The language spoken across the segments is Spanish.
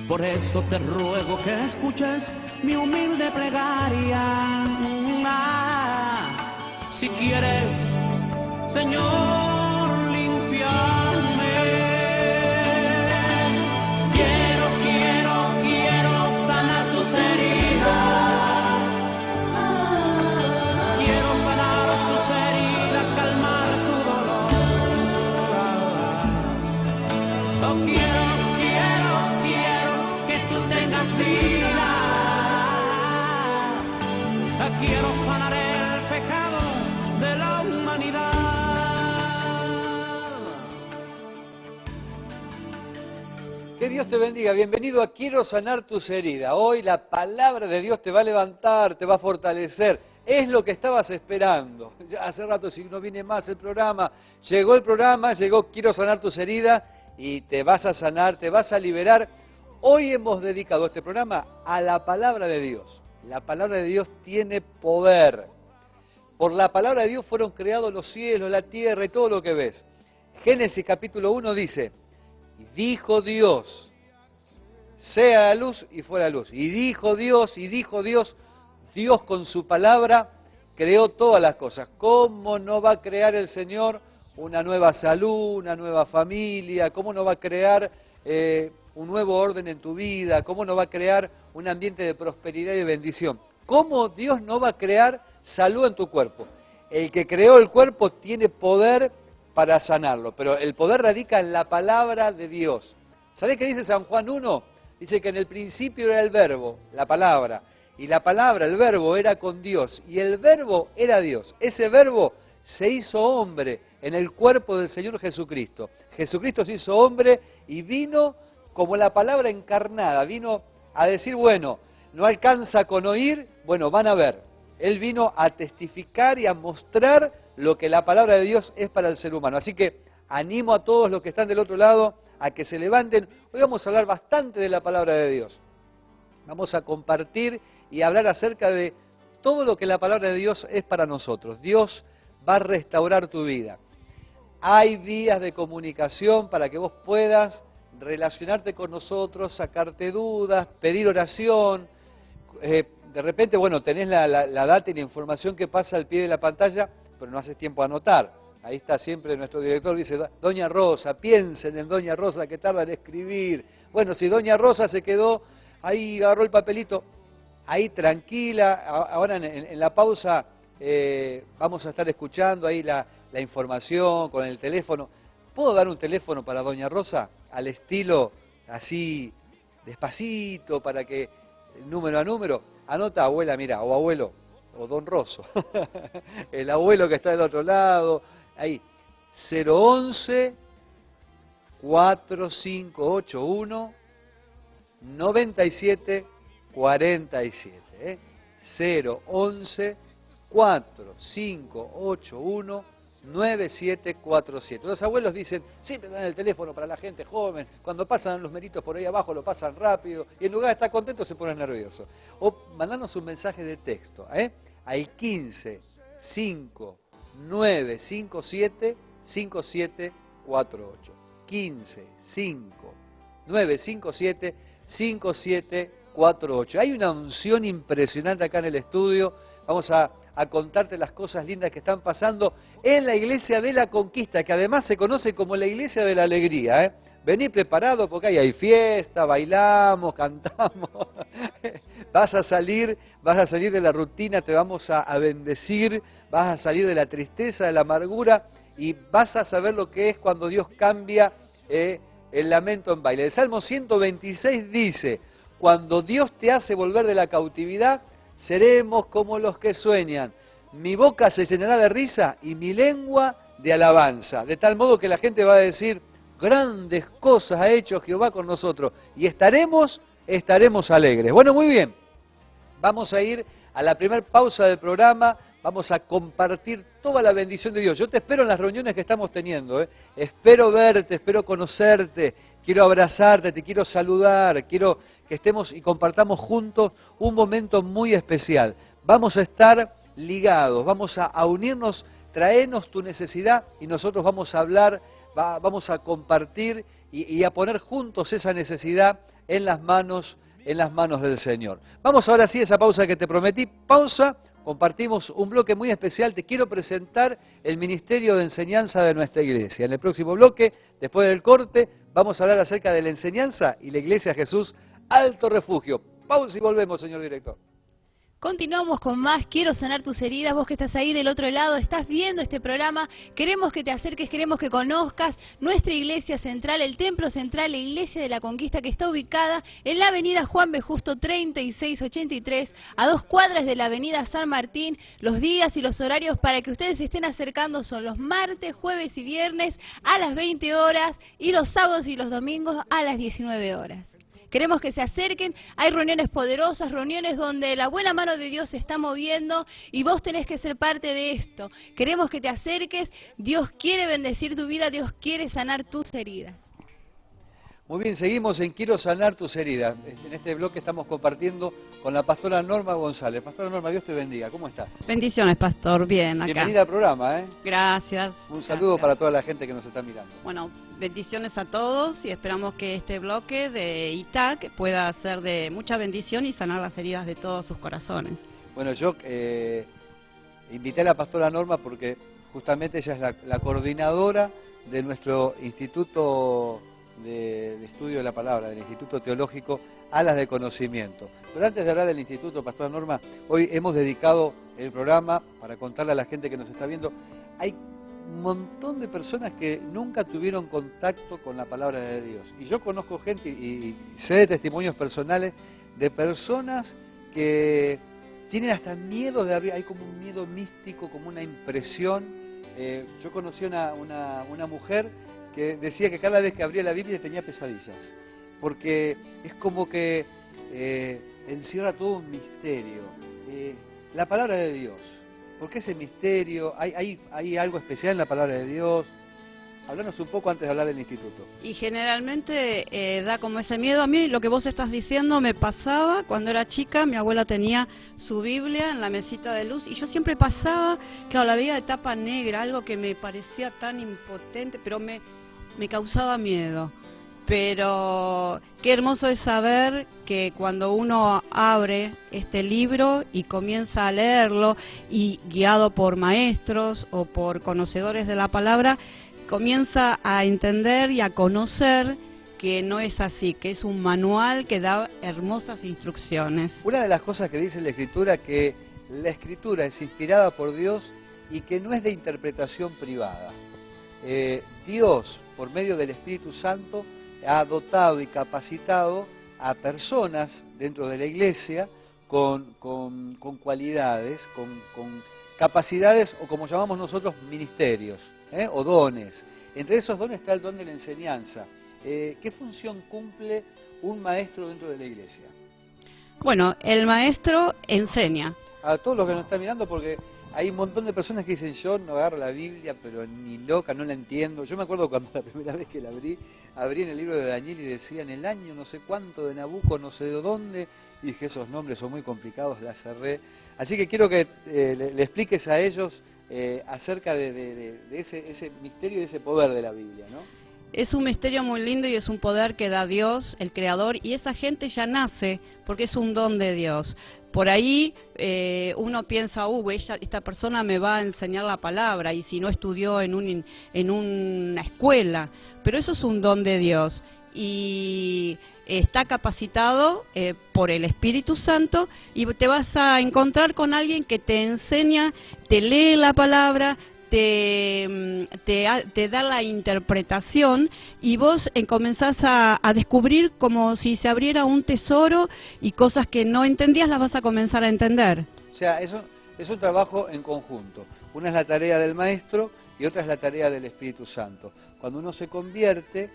Por eso te ruego que escuches mi humilde plegaria. Si quieres, Señor, limpiarme. Quiero sanar tus heridas. Quiero sanar tus heridas, calmar tu dolor. Oh, quiero que tú tengas vida. Quiero sanar el pecado de la humanidad. Que Dios te bendiga, bienvenido a Quiero sanar tus heridas. Hoy la palabra de Dios te va a levantar, te va a fortalecer. Es lo que estabas esperando. Ya hace rato, si no viene más el programa, llegó Quiero sanar tus heridas y te vas a sanar, te vas a liberar. Hoy hemos dedicado este programa a la palabra de Dios. La palabra de Dios tiene poder. Por la palabra de Dios fueron creados los cielos, la tierra y todo lo que ves. Génesis capítulo 1 dice, y dijo Dios, sea la luz y fue la luz. Y dijo Dios, Dios con su palabra creó todas las cosas. ¿Cómo no va a crear el Señor una nueva salud, una nueva familia? ¿Cómo no va a crear un nuevo orden en tu vida? ¿Cómo no va a crear un ambiente de prosperidad y de bendición? ¿Cómo Dios no va a crear salud en tu cuerpo? El que creó el cuerpo tiene poder para sanarlo, pero el poder radica en la palabra de Dios. ¿Sabés qué dice San Juan 1? Dice que en el principio era el verbo, la palabra, y la palabra, el verbo, era con Dios, y el verbo era Dios. Ese verbo se hizo hombre en el cuerpo del Señor Jesucristo. Jesucristo se hizo hombre y vino como la palabra encarnada, vino a decir, bueno, no alcanza con oír, bueno, van a ver. Él vino a testificar y a mostrar lo que la palabra de Dios es para el ser humano. Así que animo a todos los que están del otro lado a que se levanten. Hoy vamos a hablar bastante de la palabra de Dios. Vamos a compartir y hablar acerca de todo lo que la palabra de Dios es para nosotros. Dios va a restaurar tu vida. Hay vías de comunicación para que vos puedas relacionarte con nosotros, sacarte dudas, pedir oración. De repente, bueno, tenés la data y la información que pasa al pie de la pantalla, pero no haces tiempo a anotar. Ahí está siempre nuestro director, dice, Doña Rosa, piensen en Doña Rosa que tarda en escribir. Bueno, si Doña Rosa se quedó, ahí agarró el papelito, ahí tranquila. Ahora en la pausa vamos a estar escuchando ahí la información con el teléfono. ¿Puedo dar un teléfono para Doña Rosa? Al estilo así, despacito, para que número a número. Anota, abuela, mira, o abuelo, o don Rosso. El abuelo que está del otro lado. Ahí, 011 4581 97 47. 011 4581 9747. Los abuelos dicen, siempre dan el teléfono para la gente joven, cuando pasan los meritos por ahí abajo lo pasan rápido, y en lugar de estar contentos se ponen nerviosos. O mandanos un mensaje de texto, al 15 5 9 57 5748. 15 5 9 57 5748. Hay una unción impresionante acá en el estudio. Vamos a contarte las cosas lindas que están pasando en la Iglesia de la Conquista, que además se conoce como la Iglesia de la Alegría. Vení preparado porque ahí hay fiesta, bailamos, cantamos. Vas a salir de la rutina, te vamos a bendecir, vas a salir de la tristeza, de la amargura y vas a saber lo que es cuando Dios cambia el lamento en baile. El Salmo 126 dice, cuando Dios te hace volver de la cautividad, seremos como los que sueñan. Mi boca se llenará de risa y mi lengua de alabanza. De tal modo que la gente va a decir, grandes cosas ha hecho Jehová con nosotros. Y estaremos alegres. Bueno, muy bien. Vamos a ir a la primera pausa del programa. Vamos a compartir toda la bendición de Dios. Yo te espero en las reuniones que estamos teniendo. Espero verte, espero conocerte. Quiero abrazarte, te quiero saludar, quiero que estemos y compartamos juntos un momento muy especial. Vamos a estar ligados, vamos a unirnos, traenos tu necesidad y nosotros vamos a hablar, vamos a compartir y a poner juntos esa necesidad en las manos del Señor. Vamos ahora sí a esa pausa que te prometí. Pausa, compartimos un bloque muy especial. Te quiero presentar el Ministerio de Enseñanza de nuestra iglesia. En el próximo bloque, después del corte, vamos a hablar acerca de la enseñanza y la Iglesia Jesús Alto Refugio. Pausa y volvemos, señor director. Continuamos con más Quiero Sanar Tus Heridas. Vos que estás ahí del otro lado, estás viendo este programa, queremos que te acerques, queremos que conozcas nuestra iglesia central, el Templo Central, la Iglesia de la Conquista, que está ubicada en la avenida Juan B. Justo 3683, a 2 cuadras de la avenida San Martín. Los días y los horarios para que ustedes se estén acercando son los martes, jueves y viernes a las 20 horas y los sábados y los domingos a las 19 horas. Queremos que se acerquen, hay reuniones poderosas, reuniones donde la buena mano de Dios se está moviendo y vos tenés que ser parte de esto. Queremos que te acerques, Dios quiere bendecir tu vida, Dios quiere sanar tus heridas. Muy bien, seguimos en Quiero Sanar Tus Heridas. En este bloque estamos compartiendo con la pastora Norma González. Pastora Norma, Dios te bendiga. ¿Cómo estás? Bendiciones, pastor. Bien, acá. Bienvenida al programa, ¿eh? Gracias. Un saludo para toda la gente que nos está mirando. Bueno, bendiciones a todos y esperamos que este bloque de ITAC pueda ser de mucha bendición y sanar las heridas de todos sus corazones. Bueno, yo invité a la pastora Norma porque justamente ella es la coordinadora de nuestro Instituto de Estudio de la Palabra, del Instituto Teológico Alas de Conocimiento. Pero antes de hablar del Instituto, pastora Norma, hoy hemos dedicado el programa para contarle a la gente que nos está viendo. Hay un montón de personas que nunca tuvieron contacto con la palabra de Dios. Y yo conozco gente y sé de testimonios personales de personas que tienen hasta miedo de abrir, hay como un miedo místico, como una impresión. Yo conocí a una mujer que decía que cada vez que abría la Biblia tenía pesadillas, porque es como que encierra todo un misterio. La palabra de Dios, ¿por qué ese misterio? ¿Hay algo especial en la palabra de Dios? Háblanos un poco antes de hablar del instituto. Y generalmente da como ese miedo. A mí lo que vos estás diciendo me pasaba cuando era chica. Mi abuela tenía su Biblia en la mesita de luz y yo siempre pasaba, claro, la veía de tapa negra, algo que me parecía tan impotente, pero me causaba miedo. Pero qué hermoso es saber que cuando uno abre este libro y comienza a leerlo, y guiado por maestros o por conocedores de la palabra, comienza a entender y a conocer que no es así, que es un manual que da hermosas instrucciones. Una de las cosas que dice la Escritura, que la Escritura es inspirada por Dios y que no es de interpretación privada. Dios, por medio del Espíritu Santo, ha dotado y capacitado a personas dentro de la iglesia con cualidades, con capacidades, o como llamamos nosotros, ministerios, o dones. Entre esos dones está el don de la enseñanza. ¿Qué función cumple un maestro dentro de la iglesia? Bueno, el maestro enseña. A todos los que nos están mirando, porque hay un montón de personas que dicen, yo no agarro la Biblia, pero ni loca, no la entiendo. Yo me acuerdo cuando la primera vez que la abrí en el libro de Daniel y decía, en el año no sé cuánto de Nabucco, no sé de dónde, y dije, esos nombres son muy complicados, la cerré. Así que quiero que le expliques a ellos acerca de ese misterio y de ese poder de la Biblia, ¿no? Es un misterio muy lindo y es un poder que da Dios, el Creador, y esa gente ya nace porque es un don de Dios. Por ahí uno piensa, esta persona me va a enseñar la palabra, y si no estudió en una escuela, pero eso es un don de Dios. Y está capacitado por el Espíritu Santo, y te vas a encontrar con alguien que te enseña, te lee la palabra, te da la interpretación, y vos comenzás a descubrir como si se abriera un tesoro, y cosas que no entendías las vas a comenzar a entender. O sea, eso es un trabajo en conjunto. Una es la tarea del maestro y otra es la tarea del Espíritu Santo. Cuando uno se convierte,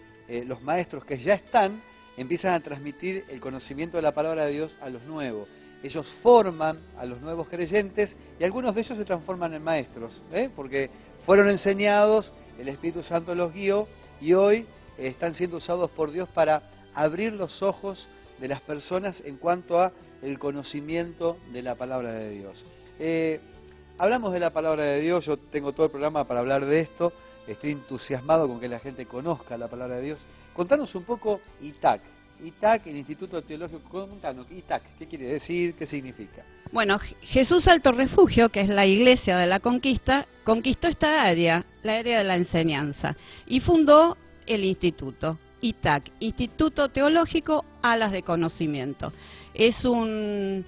los maestros que ya están empiezan a transmitir el conocimiento de la palabra de Dios a los nuevos. Ellos forman a los nuevos creyentes y algunos de ellos se transforman en maestros, porque fueron enseñados, el Espíritu Santo los guió y hoy están siendo usados por Dios para abrir los ojos de las personas en cuanto a el conocimiento de la palabra de Dios. Hablamos de la palabra de Dios, yo tengo todo el programa para hablar de esto, estoy entusiasmado con que la gente conozca la palabra de Dios. Contanos un poco ITAC. ITAC, el Instituto Teológico. Contanos, ITAC, ¿qué quiere decir? ¿Qué significa? Bueno, Jesús Alto Refugio, que es la iglesia de la Conquista, conquistó esta área, la área de la enseñanza, y fundó el instituto, ITAC, Instituto Teológico Alas de Conocimiento. Es una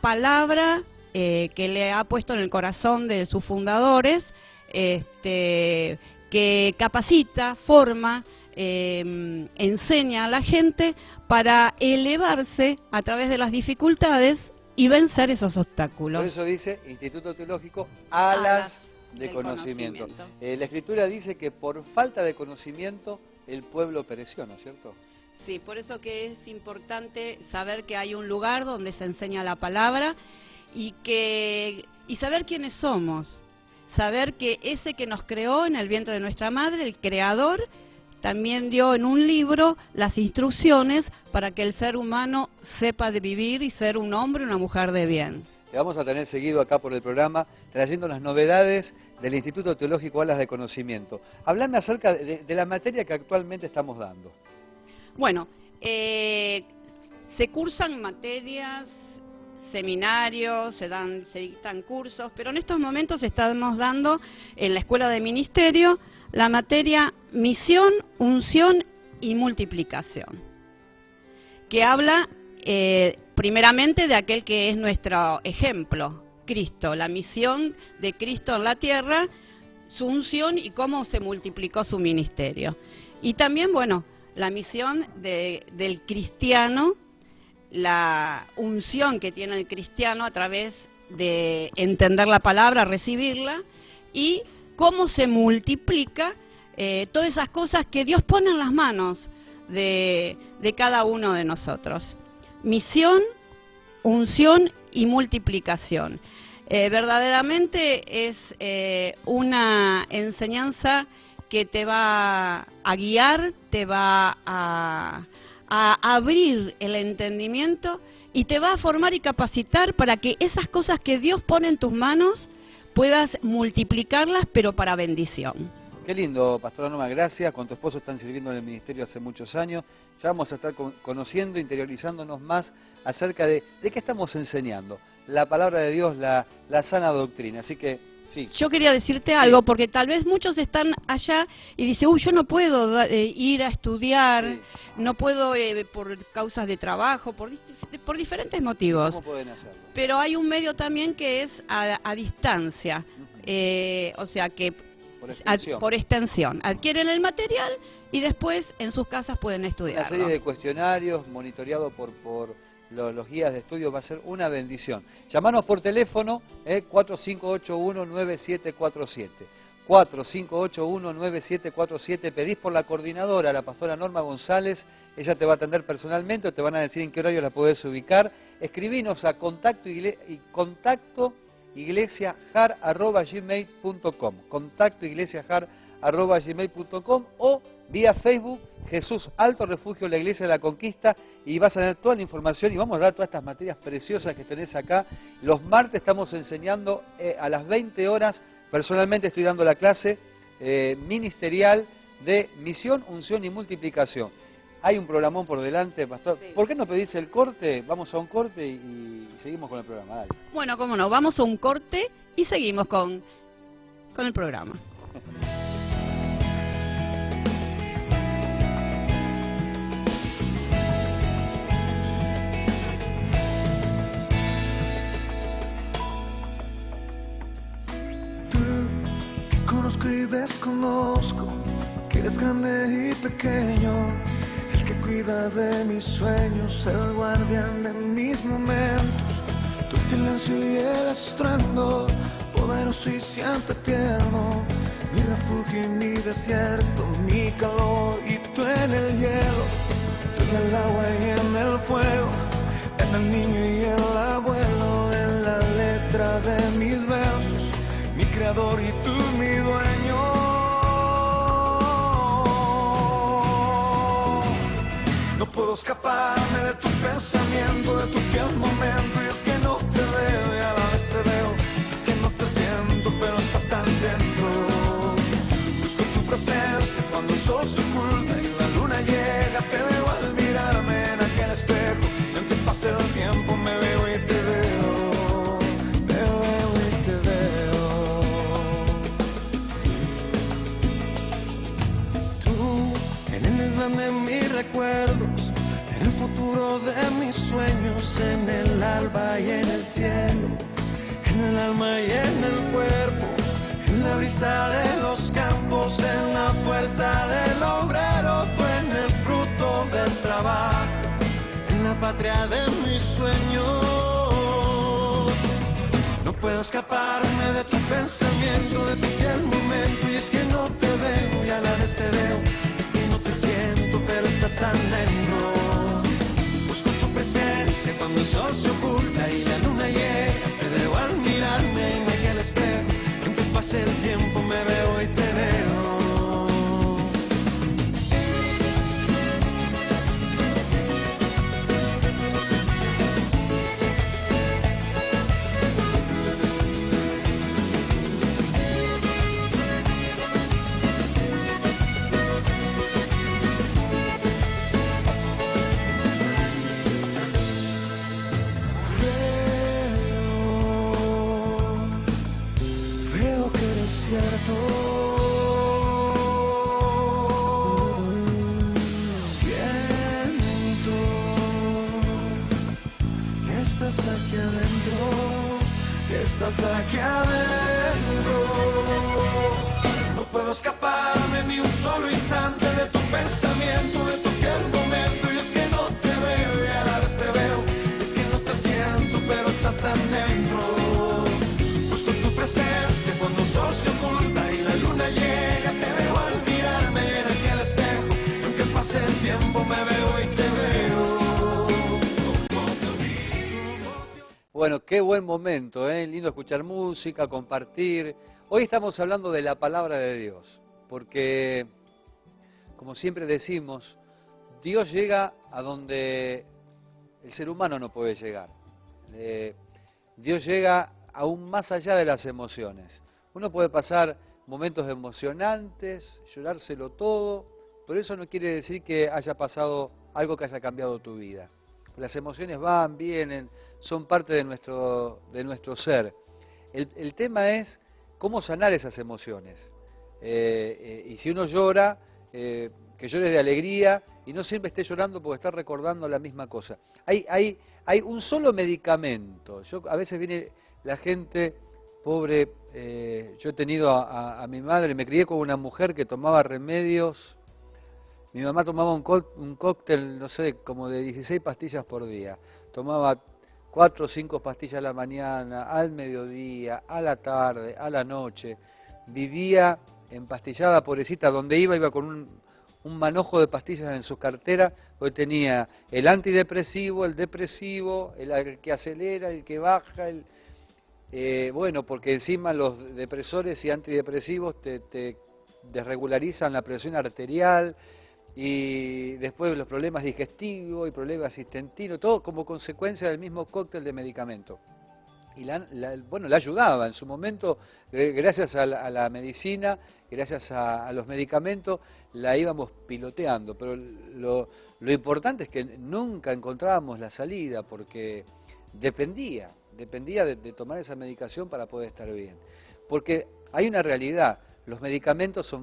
palabra que le ha puesto en el corazón de sus fundadores, que capacita, forma, enseña a la gente para elevarse a través de las dificultades y vencer esos obstáculos. Por eso dice Instituto Teológico Alas de Conocimiento. La Escritura dice que por falta de conocimiento el pueblo pereció, ¿no es cierto? Sí, por eso que es importante saber que hay un lugar donde se enseña la palabra y saber quiénes somos, saber que ese que nos creó en el vientre de nuestra madre, el Creador, también dio en un libro las instrucciones para que el ser humano sepa de vivir y ser un hombre y una mujer de bien. Te vamos a tener seguido acá por el programa, trayendo las novedades del Instituto Teológico Alas de Conocimiento. Hablame acerca de la materia que actualmente estamos dando. Bueno, se cursan materias, seminarios, se dictan cursos, pero en estos momentos estamos dando en la Escuela de Ministerio la materia Misión, Unción y Multiplicación, que habla primeramente de aquel que es nuestro ejemplo, Cristo, la misión de Cristo en la tierra, su unción y cómo se multiplicó su ministerio. Y también, bueno, la misión del cristiano, la unción que tiene el cristiano a través de entender la palabra, recibirla, y cómo se multiplica todas esas cosas que Dios pone en las manos de cada uno de nosotros. Misión, unción y multiplicación. Verdaderamente es una enseñanza que te va a guiar, te va a abrir el entendimiento y te va a formar y capacitar para que esas cosas que Dios pone en tus manos puedas multiplicarlas, pero para bendición. Qué lindo, Pastora Norma, gracias. Con tu esposo están sirviendo en el ministerio hace muchos años. Ya vamos a estar conociendo, interiorizándonos más acerca de qué estamos enseñando. La palabra de Dios, la sana doctrina. Así que, sí. Yo quería decirte algo, porque tal vez muchos están allá y dicen, yo no puedo ir a estudiar, no puedo por causas de trabajo, por diferentes motivos. ¿Cómo pueden hacerlo? Pero hay un medio también que es a distancia, o sea que por extensión. Adquieren el material y después en sus casas pueden estudiar. Una serie de cuestionarios monitoreados por los guías de estudio, va a ser una bendición. Llamanos por teléfono 4581-9747. 4581-9747. Pedís por la coordinadora, la pastora Norma González. Ella te va a atender personalmente o te van a decir en qué horario la podés ubicar. Escribinos a contactoiglesiajar@gmail.com, contactoiglesiajar@gmail.com, o vía Facebook Jesús Alto Refugio, la Iglesia de la Conquista, y vas a tener toda la información y vamos a dar todas estas materias preciosas que tenés acá. Los martes estamos enseñando a las 20 horas, personalmente estoy dando la clase ministerial de misión, unción y multiplicación. Hay un programón por delante, pastor. Sí. ¿Por qué no pedís el corte? Vamos a un corte y seguimos con el programa. Dale. Bueno, cómo no, vamos a un corte y seguimos con el programa. Tú, que conozco y desconozco, que eres grande y pequeño, el que cuida de mis sueños, el guardián de mis momentos, tu silencio y el estruendo, poderoso y siempre tierno, mi refugio y mi desierto, mi calor y tú en el hielo, tú en el agua y en el fuego, en el niño y el abuelo, en la letra de mis versos, mi creador y tú mi dueño. No puedo escaparme de tu pensamiento, de tu fiel momento, y es que no te veo y a la vez te veo, es que no te siento pero estás tan dentro. Busco tu presencia cuando el sol se oculta y la luna llena. cielos, en el futuro de mis sueños, en el alba y en el cielo, en el alma y en el cuerpo, en la brisa de los campos, en la fuerza del obrero, tú en el fruto del trabajo, en la patria de mis sueños. No puedo escaparme de tu pensamiento, de tu fiel momento, y es que no te veo y a la vez te veo, es que no te siento pero estás tan dentro. Busco tu presencia cuando el sol se oculta y la luna llega, te veo al mirarme en aquel espejo, en que pase el tiempo me veo y te veo. Veo que eres cierto. Siento que estás aquí adentro, que estás aquí adentro. No puedo escaparme ni un solo instante de tu pensamiento, de tu fiel momento, y es que no te veo y a la vez te veo, es que no te siento pero estás tan dentro. Busco tu presencia cuando el sol se oculta y la luna llega, te veo al mirarme en aquel espejo, y aunque pase el tiempo me veo y te veo. Bueno, qué buen momento, ¿eh? Lindo escuchar música, compartir. Hoy estamos hablando de la palabra de Dios, porque, como siempre decimos, Dios llega a donde el ser humano no puede llegar. Dios llega aún más allá de las emociones. Uno puede pasar momentos emocionantes, llorárselo todo, pero eso no quiere decir que haya pasado algo que haya cambiado tu vida. Las emociones van, vienen, son parte de nuestro ser. El tema es cómo sanar esas emociones. Y si uno llora, que llores de alegría y no siempre esté llorando porque está recordando la misma cosa. Hay un solo medicamento. A veces viene la gente pobre, yo he tenido a mi madre, me crié con una mujer que tomaba remedios. Mi mamá tomaba un cóctel, no sé, como de 16 pastillas por día. Tomaba 4 o 5 pastillas a la mañana, al mediodía, a la tarde, a la noche. Vivía empastillada, pobrecita, donde iba con un manojo de pastillas en su cartera, porque tenía el antidepresivo, el depresivo, el que acelera, el que baja, bueno, porque encima los depresores y antidepresivos te desregularizan la presión arterial, y después los problemas digestivos y problemas intestinos, todo como consecuencia del mismo cóctel de medicamentos. Y bueno, la ayudaba en su momento, gracias a la medicina, gracias a los medicamentos, la íbamos piloteando, pero lo importante es que nunca encontrábamos la salida, porque dependía de tomar esa medicación para poder estar bien. Porque hay una realidad, los medicamentos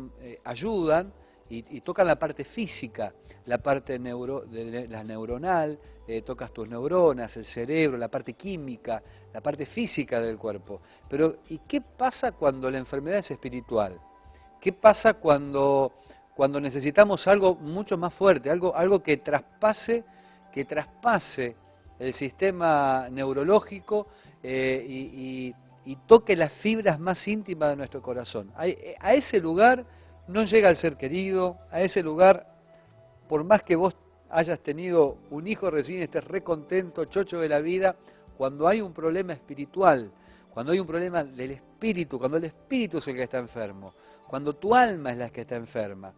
ayudan, y tocan la parte física, la parte la neuronal, tocas tus neuronas, el cerebro, la parte química, la parte física del cuerpo. Pero, ¿y qué pasa cuando la enfermedad es espiritual? ¿Qué pasa cuando necesitamos algo mucho más fuerte, algo que traspase el sistema neurológico y toque las fibras más íntimas de nuestro corazón? A ese lugar no llega el ser querido, a ese lugar, por más que vos hayas tenido un hijo recién, estés recontento, chocho de la vida, cuando hay un problema espiritual, cuando hay un problema del espíritu, cuando el espíritu es el que está enfermo, cuando tu alma es la que está enferma,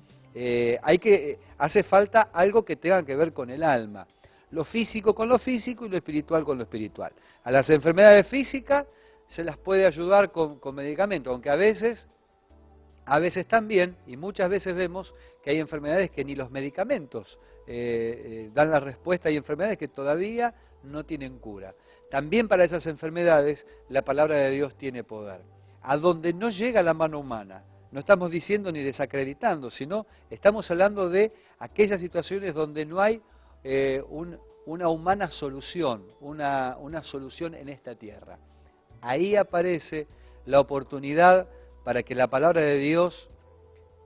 hace falta algo que tenga que ver con el alma, lo físico con lo físico y lo espiritual con lo espiritual. A las enfermedades físicas se las puede ayudar con medicamentos, aunque a veces también, y muchas veces vemos que hay enfermedades que ni los medicamentos dan la respuesta, hay enfermedades que todavía no tienen cura. También para esas enfermedades la palabra de Dios tiene poder. A donde no llega la mano humana, no estamos diciendo ni desacreditando, sino estamos hablando de aquellas situaciones donde no hay una humana solución, una solución en esta tierra. Ahí aparece la oportunidad para que la palabra de Dios,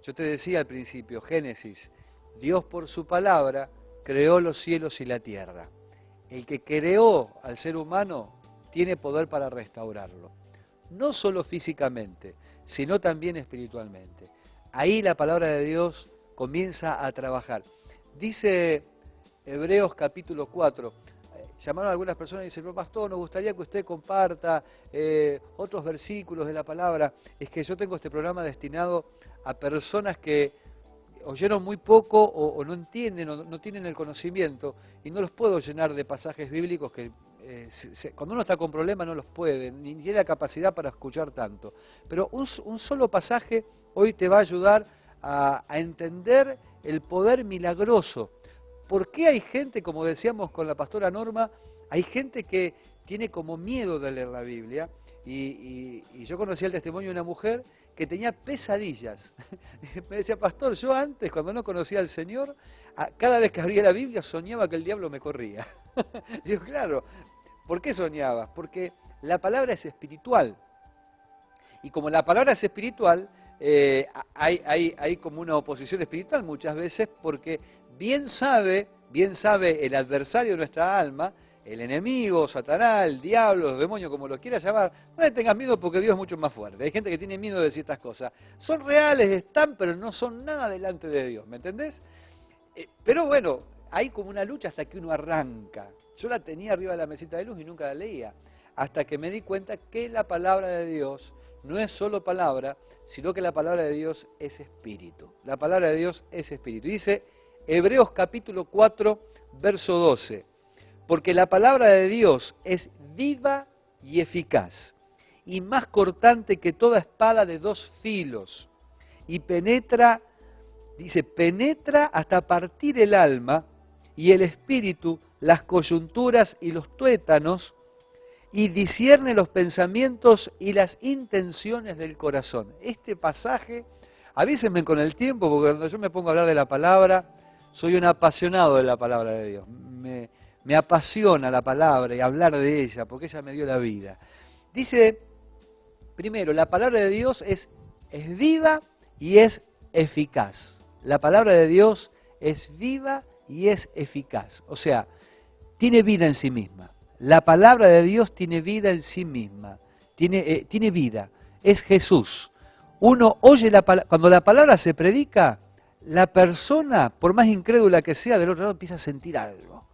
yo te decía al principio, Génesis, Dios por su palabra creó los cielos y la tierra. El que creó al ser humano tiene poder para restaurarlo, no solo físicamente, sino también espiritualmente. Ahí la palabra de Dios comienza a trabajar. Dice Hebreos capítulo 4, llamaron a algunas personas y dicen, no, pastor, nos gustaría que usted comparta otros versículos de la palabra. Es que yo tengo este programa destinado a personas que oyeron muy poco o no entienden o no tienen el conocimiento y no los puedo llenar de pasajes bíblicos que cuando uno está con problemas no los puede, ni tiene la capacidad para escuchar tanto. Pero un solo pasaje hoy te va a ayudar a entender el poder milagroso. ¿Por qué hay gente, como decíamos con la pastora Norma, hay gente que tiene como miedo de leer la Biblia? Y yo conocí el testimonio de una mujer que tenía pesadillas. Me decía, pastor, yo antes, cuando no conocía al Señor, cada vez que abría la Biblia soñaba que el diablo me corría. Digo, claro, ¿por qué soñabas? Porque la palabra es espiritual. Y como la palabra es espiritual, hay como una oposición espiritual muchas veces, porque bien sabe el adversario de nuestra alma, el enemigo, Satanás, el diablo, los demonios, como lo quieras llamar, no le tengas miedo porque Dios es mucho más fuerte. Hay gente que tiene miedo de decir estas cosas. Son reales, están, pero no son nada delante de Dios, ¿me entendés? Pero bueno, hay como una lucha hasta que uno arranca. Yo la tenía arriba de la mesita de luz y nunca la leía, hasta que me di cuenta que la palabra de Dios no es solo palabra, sino que la palabra de Dios es espíritu. La palabra de Dios es espíritu. Dice Hebreos capítulo 4, verso 12. Porque la palabra de Dios es viva y eficaz, y más cortante que toda espada de dos filos, y penetra, dice, penetra hasta partir el alma y el espíritu, las coyunturas y los tuétanos, y discierne los pensamientos y las intenciones del corazón. Este pasaje, avísenme con el tiempo, porque cuando yo me pongo a hablar de la palabra, soy un apasionado de la palabra de Dios. Me apasiona la palabra y hablar de ella, porque ella me dio la vida. Dice, primero, la palabra de Dios es viva y es eficaz. La palabra de Dios es viva y es eficaz. O sea, tiene vida en sí misma. La palabra de Dios tiene vida en sí misma. Tiene vida. Es Jesús. Uno oye la palabra, cuando la palabra se predica, la persona, por más incrédula que sea, del otro lado empieza a sentir algo.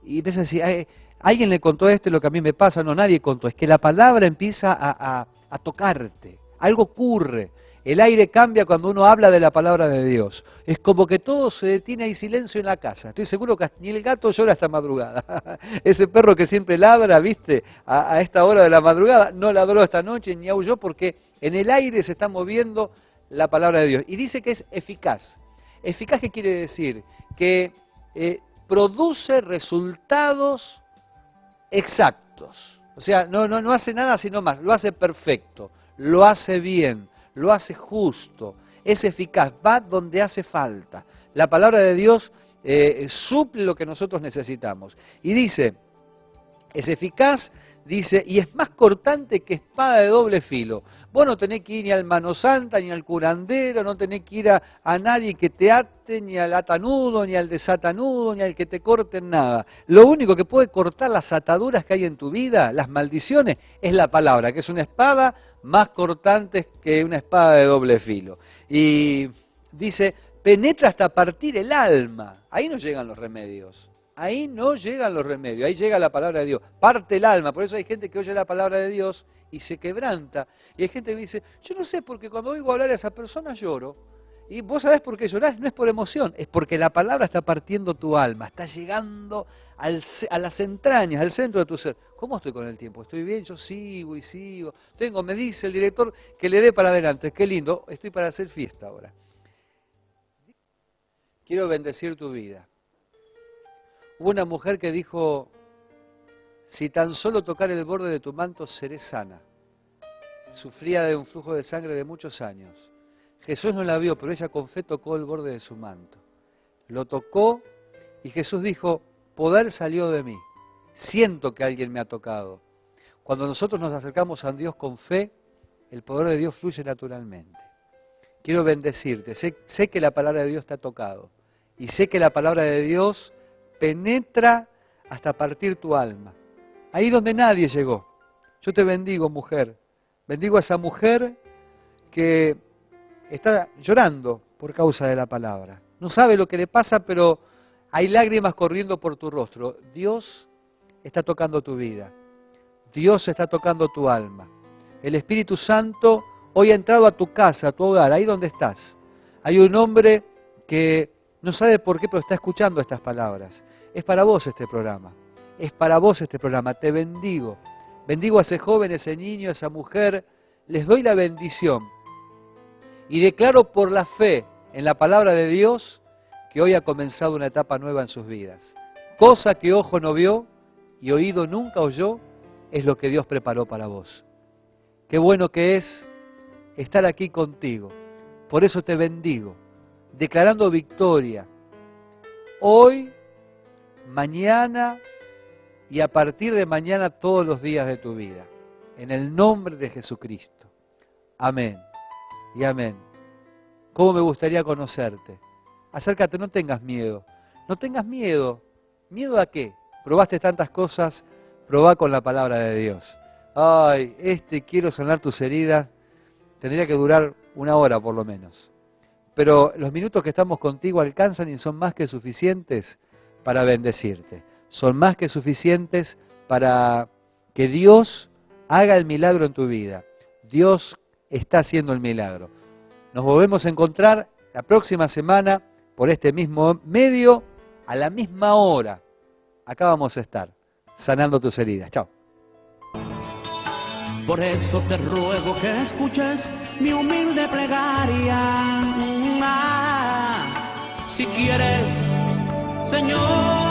Y empieza a decir, alguien le contó lo que a mí me pasa. No, nadie contó. Es que la palabra empieza a tocarte. Algo ocurre. El aire cambia cuando uno habla de la palabra de Dios. Es como que todo se detiene, hay silencio en la casa. Estoy seguro que ni el gato llora hasta madrugada. Ese perro que siempre ladra, ¿viste? A esta hora de la madrugada, no ladró esta noche ni aulló porque en el aire se está moviendo la palabra de Dios. Y dice que es eficaz. ¿Eficaz qué quiere decir? Que produce resultados exactos. O sea, no hace nada sino más, lo hace perfecto, lo hace bien, lo hace justo, es eficaz, va donde hace falta. La palabra de Dios suple lo que nosotros necesitamos. Y dice, es eficaz, dice, y es más cortante que espada de doble filo. Vos no tenés que ir ni al mano santa, ni al curandero, no tenés que ir a nadie que te ate, ni al atanudo, ni al desatanudo, ni al que te corten nada. Lo único que puede cortar las ataduras que hay en tu vida, las maldiciones, es la palabra, que es una espada más cortante que una espada de doble filo. Y dice, penetra hasta partir el alma. Ahí no llegan los remedios. Ahí no llegan los remedios, ahí llega la palabra de Dios, parte el alma. Por eso hay gente que oye la palabra de Dios y se quebranta. Y hay gente que dice, yo no sé, porque cuando oigo hablar a esa persona lloro. Y vos sabés por qué llorás, no es por emoción, es porque la palabra está partiendo tu alma, está llegando a las entrañas, al centro de tu ser. ¿Cómo estoy con el tiempo? ¿Estoy bien? Yo sigo y sigo. Me dice el director que le dé para adelante. Qué lindo, estoy para hacer fiesta ahora. Quiero bendecir tu vida. Hubo una mujer que dijo, si tan solo tocar el borde de tu manto seré sana. Sufría de un flujo de sangre de muchos años. Jesús no la vio, pero ella con fe tocó el borde de su manto. lo tocó y Jesús dijo, poder salió de mí. Siento que alguien me ha tocado. Cuando nosotros nos acercamos a Dios con fe, el poder de Dios fluye naturalmente. Quiero bendecirte. Sé que la palabra de Dios te ha tocado. Y sé que la palabra de Dios penetra hasta partir tu alma. Ahí donde nadie llegó. Yo te bendigo, mujer. Bendigo a esa mujer que está llorando por causa de la palabra. No sabe lo que le pasa, pero hay lágrimas corriendo por tu rostro. Dios está tocando tu vida. Dios está tocando tu alma. El Espíritu Santo hoy ha entrado a tu casa, a tu hogar, ahí donde estás. Hay un hombre que no sabe por qué, pero está escuchando estas palabras. Es para vos este programa. Es para vos este programa. Te bendigo. Bendigo a ese joven, ese niño, a esa mujer. Les doy la bendición. Y declaro por la fe en la palabra de Dios que hoy ha comenzado una etapa nueva en sus vidas. Cosa que ojo no vio y oído nunca oyó, es lo que Dios preparó para vos. Qué bueno que es estar aquí contigo. Por eso te bendigo, declarando victoria. Hoy, mañana y a partir de mañana todos los días de tu vida. En el nombre de Jesucristo. Amén y amén. ¿Cómo me gustaría conocerte? Acércate, no tengas miedo. No tengas miedo. ¿Miedo a qué? Probaste tantas cosas, probá con la palabra de Dios. Ay, quiero sanar tus heridas, tendría que durar 1 hora por lo menos. Pero los minutos que estamos contigo alcanzan y son más que suficientes para bendecirte. Son más que suficientes para que Dios haga el milagro en tu vida. Dios está haciendo el milagro. Nos volvemos a encontrar la próxima semana por este mismo medio, a la misma hora. Acá vamos a estar, sanando tus heridas. Chao. Por eso te ruego que escuches mi humilde plegaria. Si quieres, Señor.